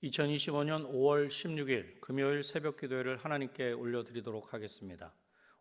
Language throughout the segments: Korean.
2025년 5월 16일 금요일 새벽 기도회를 하나님께 올려드리도록 하겠습니다.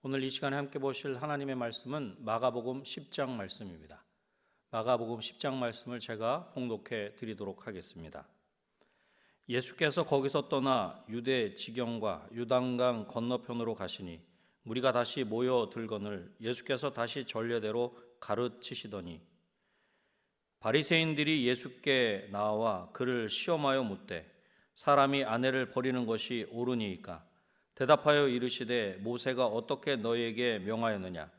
오늘 이 시간에 함께 보실 하나님의 말씀은 마가복음 10장 말씀입니다. 마가복음 10장 말씀을 제가 봉독해 드리도록 하겠습니다. 예수께서 거기서 떠나 유대 지경과 요단강 건너편으로 가시니 무리가 다시 모여 들거늘 예수께서 다시 전례대로 가르치시더니 바리새인들이 예수께 나와 그를 시험하여 묻되 사람이 아내를 버리는 것이 옳으니이까? 대답하여 이르시되 모세가 어떻게 너희에게 명하였느냐?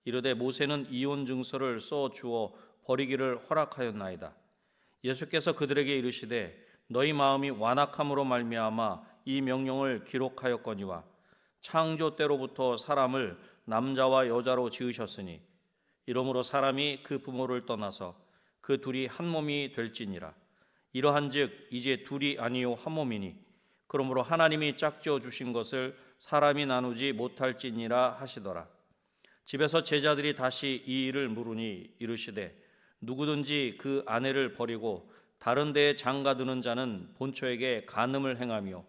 이르되 모세는 이혼 증서를 써 주어 버리기를 허락하였나이다. 예수께서 그들에게 이르시되 너희 마음이 완악함으로 말미암아 이 명령을 기록하였거니와 창조 때로부터 사람을 남자와 여자로 지으셨으니 이러므로 사람이 그 부모를 떠나서 그 둘이 한 몸이 될지니라. 이러한즉 이제 둘이 아니요 한 몸이니 그러므로 하나님이 짝지어 주신 것을 사람이 나누지 못할지니라 하시더라. 집에서 제자들이 다시 이 일을 물으니 이르시되 누구든지 그 아내를 버리고 다른 데에 장가드는 자는 본처에게 간음을 행하며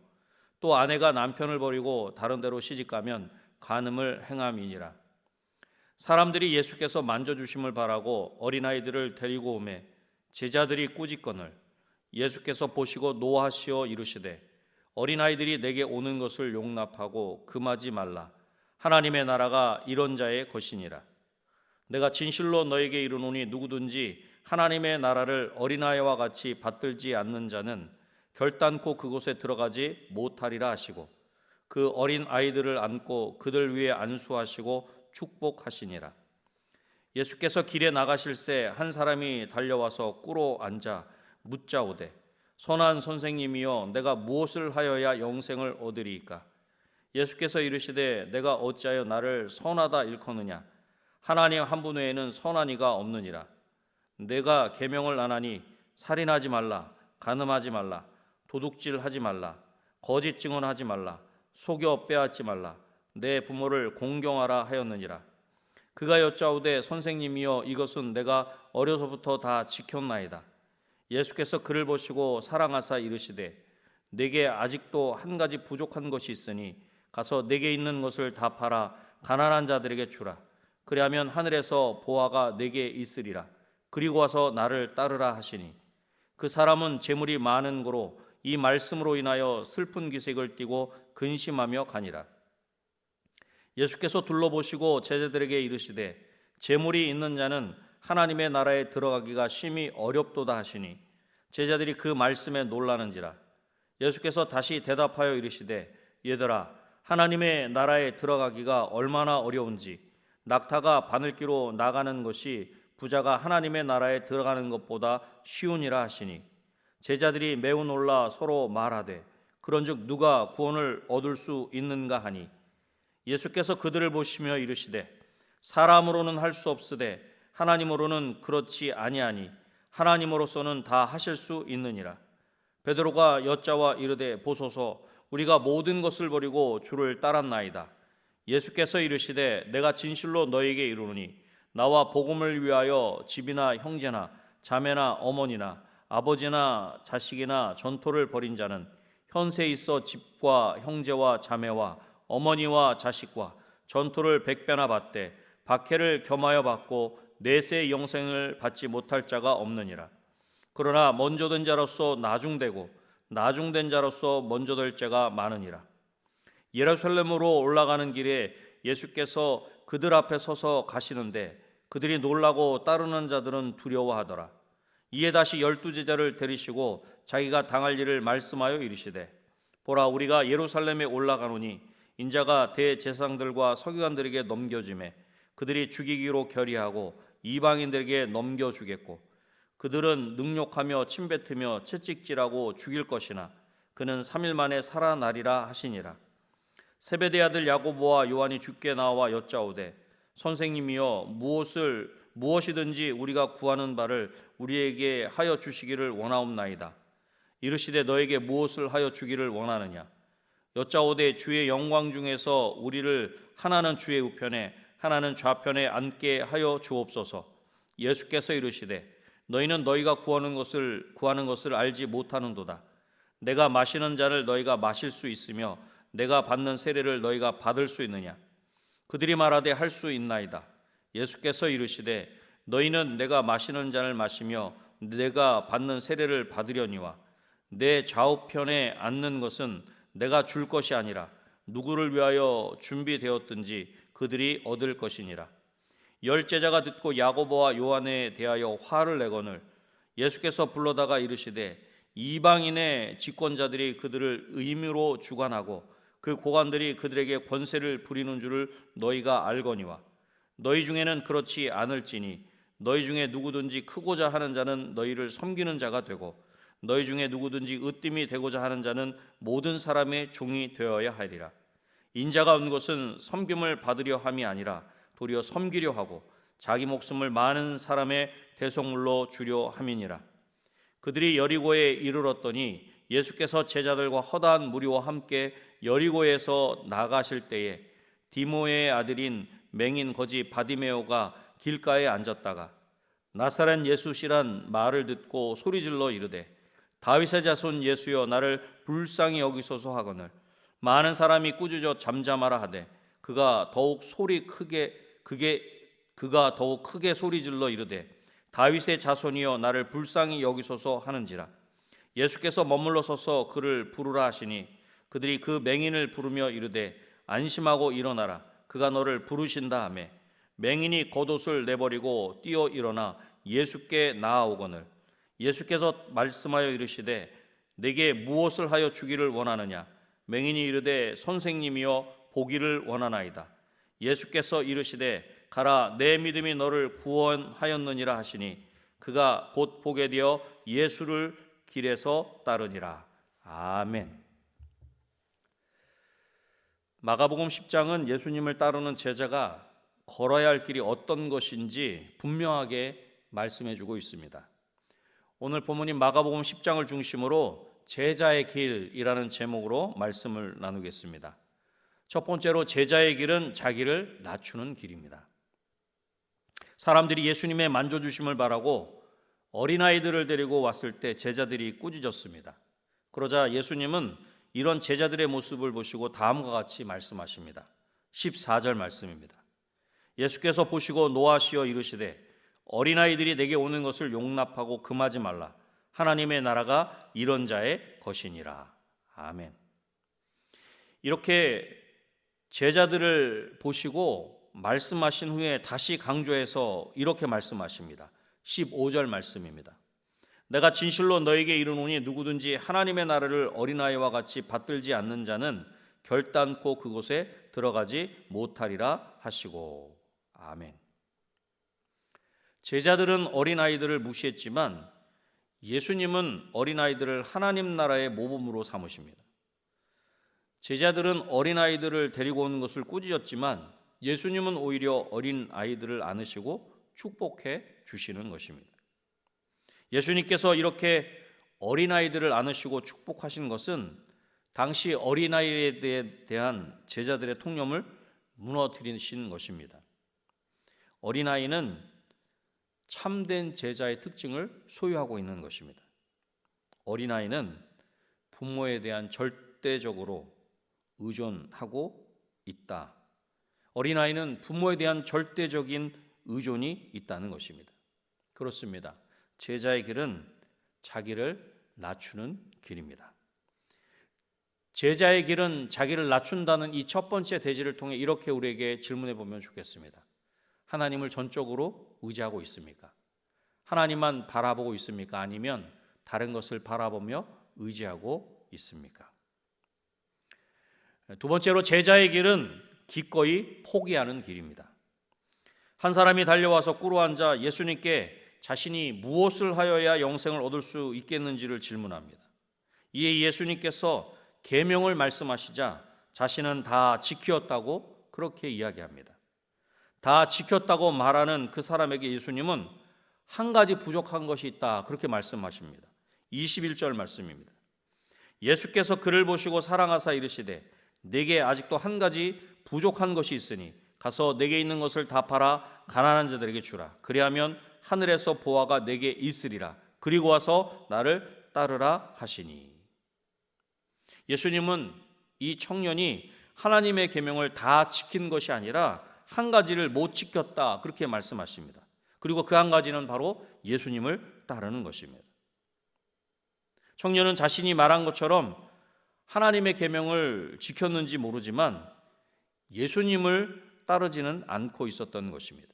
또 아내가 남편을 버리고 다른 데로 시집가면 간음을 행함이니라. 사람들이 예수께서 만져주심을 바라고 어린아이들을 데리고 오매 제자들이 꾸짖거늘 예수께서 보시고 노하시어 이르시되 어린아이들이 내게 오는 것을 용납하고 금하지 말라. 하나님의 나라가 이런 자의 것이니라. 내가 진실로 너에게 이르노니 누구든지 하나님의 나라를 어린아이와 같이 받들지 않는 자는 결단코 그곳에 들어가지 못하리라 하시고 그 어린 아이들을 안고 그들 위에 안수하시고 축복하시니라. 예수께서 길에 나가실새 한 사람이 달려와서 꿇어 앉아 묻자오되 선한 선생님이여 내가 무엇을 하여야 영생을 얻으리이까? 예수께서 이르시되 내가 어찌하여 나를 선하다 일컫느냐? 하나님 한 분 외에는 선한 이가 없느니라. 내가 계명을 안 하니 살인하지 말라, 간음하지 말라, 도둑질하지 말라, 거짓 증언하지 말라, 속여 빼앗지 말라, 내 부모를 공경하라 하였느니라. 그가 여짜오되 선생님이여 이것은 내가 어려서부터 다 지켰나이다. 예수께서 그를 보시고 사랑하사 이르시되 내게 아직도 한 가지 부족한 것이 있으니 가서 내게 있는 것을 다 팔아 가난한 자들에게 주라. 그리하면 하늘에서 보화가 내게 있으리라. 그리고 와서 나를 따르라 하시니 그 사람은 재물이 많은 고로 이 말씀으로 인하여 슬픈 기색을 띠고 근심하며 가니라. 예수께서 둘러보시고 제자들에게 이르시되 재물이 있는 자는 하나님의 나라에 들어가기가 심히 어렵도다 하시니 제자들이 그 말씀에 놀라는지라. 예수께서 다시 대답하여 이르시되 얘들아 하나님의 나라에 들어가기가 얼마나 어려운지 낙타가 바늘기로 나가는 것이 부자가 하나님의 나라에 들어가는 것보다 쉬우니라 하시니 제자들이 매우 놀라 서로 말하되 그런즉 누가 구원을 얻을 수 있는가 하니 예수께서 그들을 보시며 이르시되 사람으로는 할 수 없으되 하나님으로는 그렇지 아니하니 하나님으로서는 다 하실 수 있느니라. 베드로가 여짜와 이르되 보소서 우리가 모든 것을 버리고 주를 따랐나이다. 예수께서 이르시되 내가 진실로 너에게 이르노니 나와 복음을 위하여 집이나 형제나 자매나 어머니나 아버지나 자식이나 전토를 벌인 자는 현세에 있어 집과 형제와 자매와 어머니와 자식과 전토를 100배나 받되 박해를 겸하여 받고 내세의 영생을 받지 못할 자가 없느니라. 그러나 먼저 된 자로서 나중되고 나중된 자로서 먼저 될 자가 많으니라. 예루살렘으로 올라가는 길에 예수께서 그들 앞에 서서 가시는데 그들이 놀라고 따르는 자들은 두려워하더라. 이에 다시 12제자를 데리시고 자기가 당할 일을 말씀하여 이르시되 보라 우리가 예루살렘에 올라가노니 인자가 대제사장들과 서기관들에게 넘겨지매 그들이 죽이기로 결의하고 이방인들에게 넘겨주겠고 그들은 능욕하며 침뱉으며 채찍질하고 죽일 것이나 그는 3일 만에 살아나리라 하시니라. 세베대 아들 야고보와 요한이 주께 나와 여짜오되 선생님이여 무엇이든지 우리가 구하는 바를 우리에게 하여 주시기를 원하옵나이다. 이르시되 너에게 무엇을 하여 주기를 원하느냐? 여짜오되 주의 영광 중에서 우리를 하나는 주의 우편에 하나는 좌편에 앉게 하여 주옵소서. 예수께서 이르시되 너희는 너희가 구하는 것을 알지 못하는도다. 내가 마시는 잔을 너희가 마실 수 있으며 내가 받는 세례를 너희가 받을 수 있느냐? 그들이 말하되 할 수 있나이다. 예수께서 이르시되 너희는 내가 마시는 잔을 마시며 내가 받는 세례를 받으려니와 내 좌우편에 앉는 것은 내가 줄 것이 아니라 누구를 위하여 준비되었든지 그들이 얻을 것이니라. 열 제자가 듣고 야고보와 요한에 대하여 화를 내거늘 예수께서 불러다가 이르시되 이방인의 집권자들이 그들을 의무로 주관하고 그 고관들이 그들에게 권세를 부리는 줄을 너희가 알거니와 너희 중에는 그렇지 않을지니 너희 중에 누구든지 크고자 하는 자는 너희를 섬기는 자가 되고 너희 중에 누구든지 으뜸이 되고자 하는 자는 모든 사람의 종이 되어야 하리라. 인자가 온 것은 섬김을 받으려 함이 아니라 도리어 섬기려 하고 자기 목숨을 많은 사람의 대속물로 주려 함이니라. 그들이 여리고에 이르렀더니 예수께서 제자들과 허다한 무리와 함께 여리고에서 나가실 때에 디모의 아들인 맹인 거지 바디메오가 길가에 앉았다가 나사렛 예수시란 말을 듣고 소리질러 이르되 다윗의 자손 예수여 나를 불쌍히 여기소서 하거늘 많은 사람이 꾸짖어 잠잠하라 하되 그가 더욱 크게 소리질러 이르되 다윗의 자손이여 나를 불쌍히 여기소서 하는지라. 예수께서 머물러 서서 그를 부르라 하시니 그들이 그 맹인을 부르며 이르되 안심하고 일어나라 그가 너를 부르신다 하며 맹인이 겉옷을 내버리고 뛰어 일어나 예수께 나아오거늘 예수께서 말씀하여 이르시되 내게 무엇을 하여 주기를 원하느냐? 맹인이 이르되 선생님이여 보기를 원하나이다. 예수께서 이르시되 가라 내 믿음이 너를 구원하였느니라 하시니 그가 곧 보게 되어 예수를 길에서 따르니라. 아멘. 마가복음 10장은 예수님을 따르는 제자가 걸어야 할 길이 어떤 것인지 분명하게 말씀해 주고 있습니다. 오늘 본문인 마가복음 10장을 중심으로 제자의 길이라는 제목으로 말씀을 나누겠습니다. 첫 번째로 제자의 길은 자기를 낮추는 길입니다. 사람들이 예수님의 만져주심을 바라고 어린아이들을 데리고 왔을 때 제자들이 꾸짖었습니다. 그러자 예수님은 이런 제자들의 모습을 보시고 다음과 같이 말씀하십니다. 14절 말씀입니다. 예수께서 보시고 노하시어 이르시되 어린아이들이 내게 오는 것을 용납하고 금하지 말라. 하나님의 나라가 이런 자의 것이니라. 아멘. 이렇게 제자들을 보시고 말씀하신 후에 다시 강조해서 이렇게 말씀하십니다. 15절 말씀입니다. 내가 진실로 너에게 이르노니 누구든지 하나님의 나라를 어린아이와 같이 받들지 않는 자는 결단코 그곳에 들어가지 못하리라 하시고. 아멘. 제자들은 어린아이들을 무시했지만 예수님은 어린아이들을 하나님 나라의 모범으로 삼으십니다. 제자들은 어린아이들을 데리고 오는 것을 꾸짖었지만 예수님은 오히려 어린아이들을 안으시고 축복해 주시는 것입니다. 예수님께서 이렇게 어린아이들을 안으시고 축복하신 것은 당시 어린아이에 대한 제자들의 통념을 무너뜨리신 것입니다. 어린아이는 참된 제자의 특징을 소유하고 있는 것입니다. 어린아이는 부모에 대한 절대적으로 의존하고 있다. 어린아이는 부모에 대한 절대적인 의존이 있다는 것입니다. 그렇습니다. 제자의 길은 자기를 낮추는 길입니다. 제자의 길은 자기를 낮춘다는 이 첫 번째 대지를 통해 이렇게 우리에게 질문해 보면 좋겠습니다. 하나님을 전적으로 의지하고 있습니까? 하나님만 바라보고 있습니까? 아니면 다른 것을 바라보며 의지하고 있습니까? 두 번째로 제자의 길은 기꺼이 포기하는 길입니다. 한 사람이 달려와서 꿇어앉아 예수님께 자신이 무엇을 하여야 영생을 얻을 수 있겠는지를 질문합니다. 이에 예수님께서 계명을 말씀하시자 자신은 다 지켰다고 그렇게 이야기합니다. 다 지켰다고 말하는 그 사람에게 예수님은 한 가지 부족한 것이 있다 그렇게 말씀하십니다. 21절 말씀입니다. 예수께서 그를 보시고 사랑하사 이르시되 내게 아직도 한 가지 부족한 것이 있으니 가서 내게 있는 것을 다 팔아 가난한 자들에게 주라. 그리하면 하늘에서 보화가 내게 있으리라. 그리고 와서 나를 따르라 하시니. 예수님은 이 청년이 하나님의 계명을 다 지킨 것이 아니라 한 가지를 못 지켰다, 그렇게 말씀하십니다. 그리고 그 한 가지는 바로 예수님을 따르는 것입니다. 청년은 자신이 말한 것처럼 하나님의 계명을 지켰는지 모르지만 예수님을 따르지는 않고 있었던 것입니다.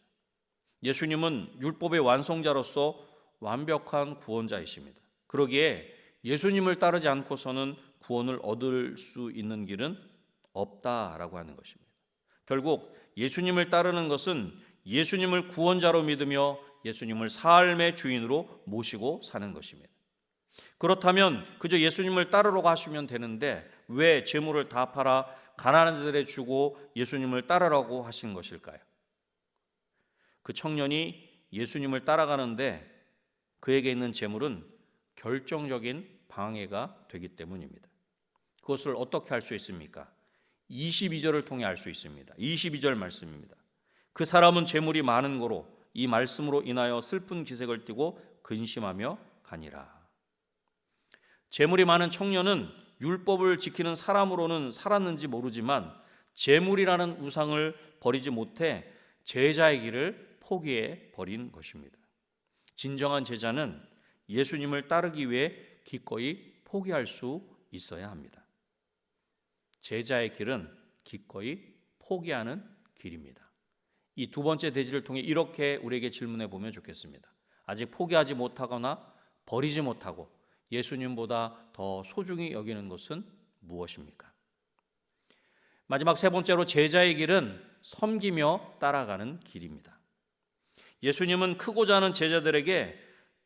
예수님은 율법의 완성자로서 완벽한 구원자이십니다. 그러기에 예수님을 따르지 않고서는 구원을 얻을 수 있는 길은 없다라고 하는 것입니다. 결국 예수님을 따르는 것은 예수님을 구원자로 믿으며 예수님을 삶의 주인으로 모시고 사는 것입니다. 그렇다면 그저 예수님을 따르려고 하시면 되는데 왜 재물을 다 팔아 가난한 자들에 주고 예수님을 따르라고 하신 것일까요? 그 청년이 예수님을 따라가는데 그에게 있는 재물은 결정적인 방해가 되기 때문입니다. 그것을 어떻게 할 수 있습니까? 22절을 통해 알 수 있습니다. 22절 말씀입니다. 그 사람은 재물이 많은 고로 이 말씀으로 인하여 슬픈 기색을 띠고 근심하며 가니라. 재물이 많은 청년은 율법을 지키는 사람으로는 살았는지 모르지만 재물이라는 우상을 버리지 못해 제자의 길을 포기해 버린 것입니다. 진정한 제자는 예수님을 따르기 위해 기꺼이 포기할 수 있어야 합니다. 제자의 길은 기꺼이 포기하는 길입니다. 이 두 번째 대지를 통해 이렇게 우리에게 질문해 보면 좋겠습니다. 아직 포기하지 못하거나 버리지 못하고 예수님보다 더 소중히 여기는 것은 무엇입니까? 마지막 세 번째로 제자의 길은 섬기며 따라가는 길입니다. 예수님은 크고자 하는 제자들에게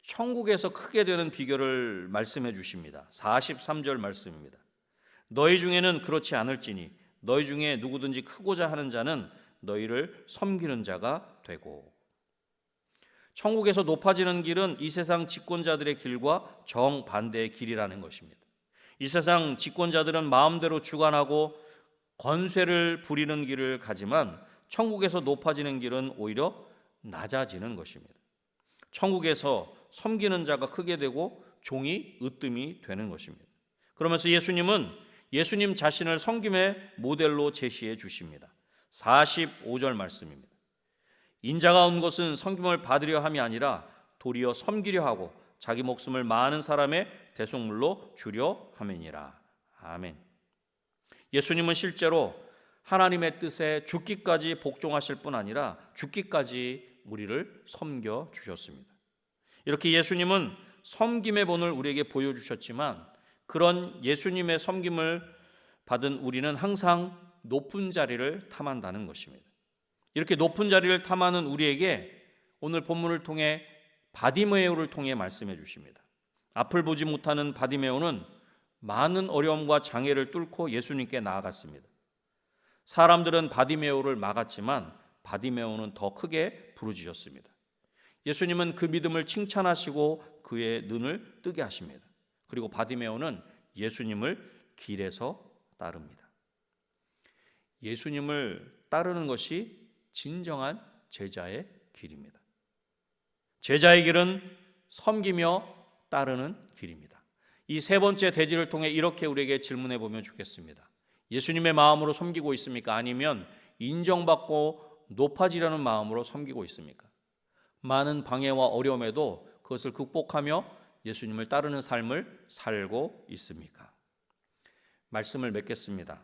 천국에서 크게 되는 비결을 말씀해 주십니다. 43절 말씀입니다. 너희 중에는 그렇지 않을지니 너희 중에 누구든지 크고자 하는 자는 너희를 섬기는 자가 되고. 천국에서 높아지는 길은 이 세상 집권자들의 길과 정반대의 길이라는 것입니다. 이 세상 집권자들은 마음대로 주관하고 권세를 부리는 길을 가지만 천국에서 높아지는 길은 오히려 낮아지는 것입니다. 천국에서 섬기는 자가 크게 되고 종이 으뜸이 되는 것입니다. 그러면서 예수님은 예수님 자신을 섬김의 모델로 제시해 주십니다. 45절 말씀입니다. 인자가 온 것은 섬김을 받으려 함이 아니라 도리어 섬기려 하고 자기 목숨을 많은 사람의 대속물로 주려 함이니라. 아멘. 예수님은 실제로 하나님의 뜻에 죽기까지 복종하실 뿐 아니라 죽기까지 우리를 섬겨 주셨습니다. 이렇게 예수님은 섬김의 본을 우리에게 보여주셨지만 그런 예수님의 섬김을 받은 우리는 항상 높은 자리를 탐한다는 것입니다. 이렇게 높은 자리를 탐하는 우리에게 오늘 본문을 통해 바디메오를 통해 말씀해 주십니다. 앞을 보지 못하는 바디메오는 많은 어려움과 장애를 뚫고 예수님께 나아갔습니다. 사람들은 바디메오를 막았지만 바디메오는 더 크게 부르짖었습니다. 예수님은 그 믿음을 칭찬하시고 그의 눈을 뜨게 하십니다. 그리고 바디메오는 예수님을 길에서 따릅니다. 예수님을 따르는 것이 진정한 제자의 길입니다. 제자의 길은 섬기며 따르는 길입니다. 이 세 번째 대지를 통해 이렇게 우리에게 질문해 보면 좋겠습니다. 예수님의 마음으로 섬기고 있습니까? 아니면 인정받고 높아지려는 마음으로 섬기고 있습니까? 많은 방해와 어려움에도 그것을 극복하며 예수님을 따르는 삶을 살고 있습니까? 말씀을 맺겠습니다.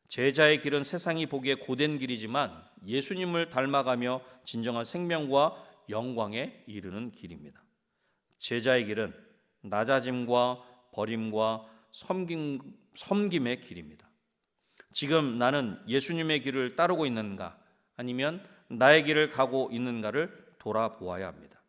제자의 길은 세상이 보기에 고된 길이지만 예수님을 닮아가며 진정한 생명과 영광에 이르는 길입니다. 제자의 길은 낮아짐과 버림과 섬김의 길입니다. 지금 나는 예수님의 길을 따르고 있는가 아니면 나의 길을 가고 있는가를 돌아보아야 합니다.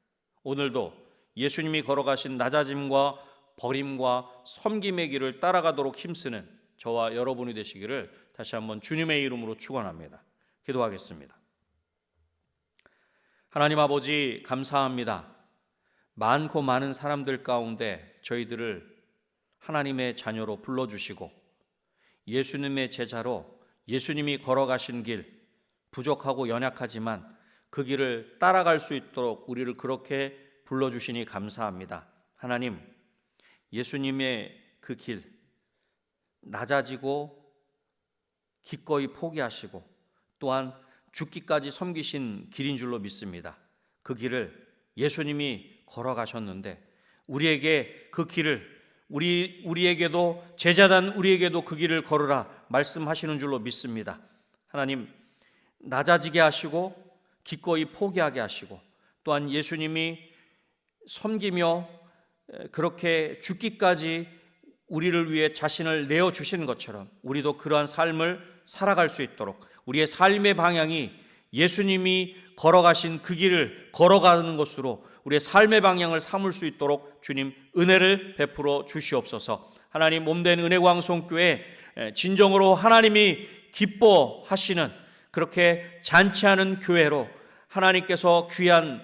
오늘도 예수님이 걸어가신 낮아짐과 버림과 섬김의 길을 따라가도록 힘쓰는 저와 여러분이 되시기를 다시 한번 주님의 이름으로 축원합니다. 기도하겠습니다. 하나님 아버지 감사합니다. 많고 많은 사람들 가운데 저희들을 하나님의 자녀로 불러주시고 예수님의 제자로 예수님이 걸어가신 길, 부족하고 연약하지만 그 길을 따라갈 수 있도록 우리를 그렇게 불러주시니 감사합니다. 하나님, 예수님의 그 길, 낮아지고 기꺼이 포기하시고 또한 죽기까지 섬기신 길인 줄로 믿습니다. 그 길을 예수님이 걸어가셨는데 우리에게 그 길을 우리에게도 제자단 우리에게도 그 길을 걸으라 말씀하시는 줄로 믿습니다. 하나님 낮아지게 하시고 기꺼이 포기하게 하시고 또한 예수님이 섬기며 그렇게 죽기까지 우리를 위해 자신을 내어주시는 것처럼 우리도 그러한 삶을 살아갈 수 있도록 우리의 삶의 방향이 예수님이 걸어가신 그 길을 걸어가는 것으로 우리의 삶의 방향을 삼을 수 있도록 주님 은혜를 베풀어 주시옵소서. 하나님 몸된 은혜광송교회 진정으로 하나님이 기뻐하시는 그렇게 잔치하는 교회로 하나님께서 귀한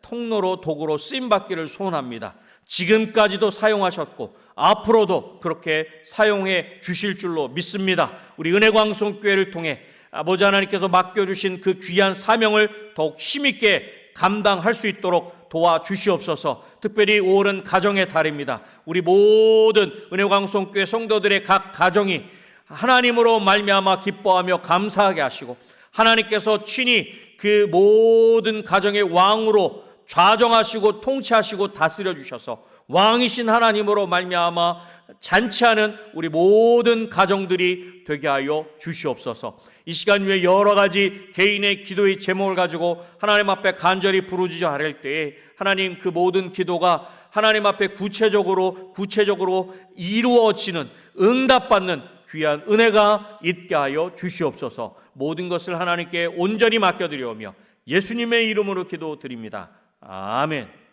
통로로 도구로 쓰임받기를 소원합니다. 지금까지도 사용하셨고 앞으로도 그렇게 사용해 주실 줄로 믿습니다. 우리 은혜광송교회를 통해 아버지 하나님께서 맡겨주신 그 귀한 사명을 더욱 힘있게 감당할 수 있도록 도와주시옵소서. 특별히 5월은 가정의 달입니다. 우리 모든 은혜광송교회 성도들의 각 가정이 하나님으로 말미암아 기뻐하며 감사하게 하시고 하나님께서 친히 그 모든 가정의 왕으로 좌정하시고 통치하시고 다스려 주셔서 왕이신 하나님으로 말미암아 잔치하는 우리 모든 가정들이 되게 하여 주시옵소서. 이 시간 위에 여러 가지 개인의 기도의 제목을 가지고 하나님 앞에 간절히 부르짖어 아뢰을 때에 하나님 그 모든 기도가 하나님 앞에 구체적으로 이루어지는 응답받는 귀한 은혜가 있게 하여 주시옵소서. 모든 것을 하나님께 온전히 맡겨드리오며 예수님의 이름으로 기도드립니다. 아멘.